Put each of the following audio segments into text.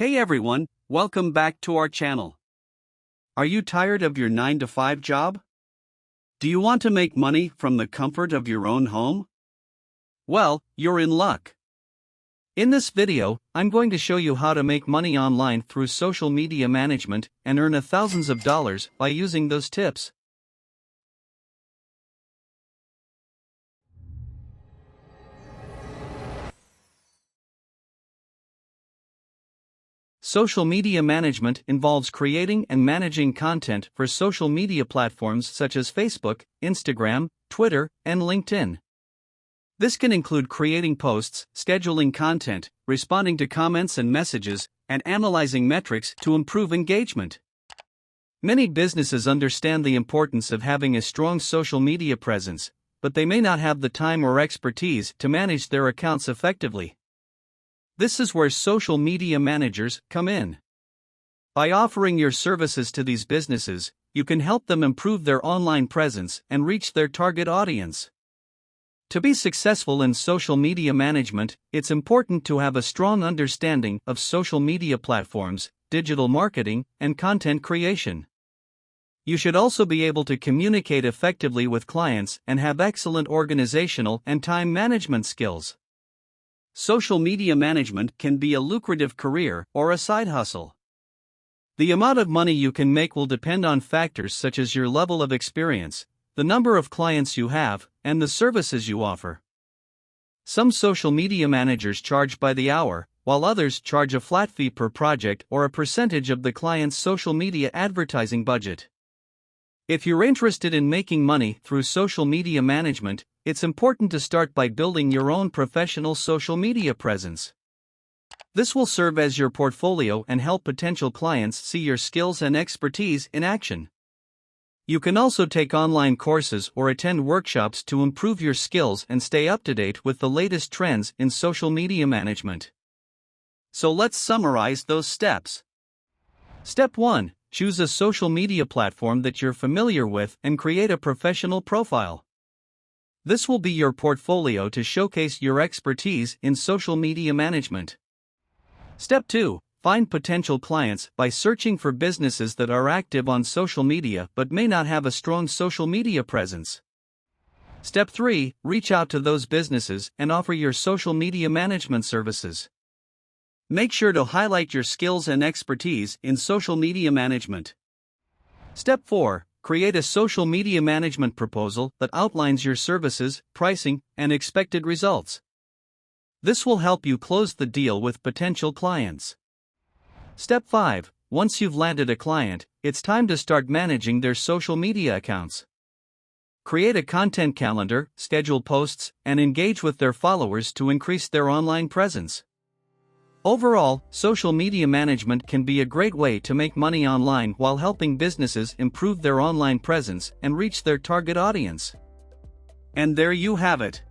Hey everyone, welcome back to our channel. Are you tired of your 9-to-5 job? Do you want to make money from the comfort of your own home? Well, you're in luck. In this video, I'm going to show you how to make money online through social media management and earn thousands of dollars by using those tips. Social media management involves creating and managing content for social media platforms such as Facebook, Instagram, Twitter, and LinkedIn. This can include creating posts, scheduling content, responding to comments and messages, and analyzing metrics to improve engagement. Many businesses understand the importance of having a strong social media presence, but they may not have the time or expertise to manage their accounts effectively. This is where social media managers come in. By offering your services to these businesses, you can help them improve their online presence and reach their target audience. To be successful in social media management, it's important to have a strong understanding of social media platforms, digital marketing, and content creation. You should also be able to communicate effectively with clients and have excellent organizational and time management skills. Social media management can be a lucrative career or a side hustle. The amount of money you can make will depend on factors such as your level of experience, the number of clients you have, and the services you offer. Some social media managers charge by the hour, while others charge a flat fee per project or a percentage of the client's social media advertising budget. If you're interested in making money through social media management, it's important to start by building your own professional social media presence. This will serve as your portfolio and help potential clients see your skills and expertise in action. You can also take online courses or attend workshops to improve your skills and stay up to date with the latest trends in social media management. So let's summarize those steps. Step 1. Choose a social media platform that you're familiar with and create a professional profile. This will be your portfolio to showcase your expertise in social media management. Step 2. Find potential clients by searching for businesses that are active on social media but may not have a strong social media presence. Step 3. Reach out to those businesses and offer your social media management services. Make sure to highlight your skills and expertise in social media management. Step 4. Create a social media management proposal that outlines your services, pricing, and expected results. This will help you close the deal with potential clients. Step 5. Once you've landed a client, it's time to start managing their social media accounts. Create a content calendar, schedule posts, and engage with their followers to increase their online presence. Overall, social media management can be a great way to make money online while helping businesses improve their online presence and reach their target audience. And there you have it.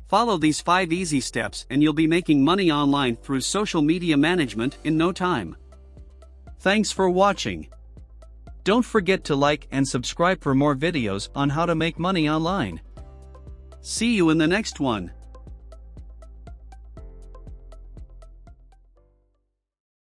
Follow these 5 easy steps and you'll be making money online through social media management in no time. Thanks for watching. Don't forget to like and subscribe for more videos on how to make money online. See you in the next one.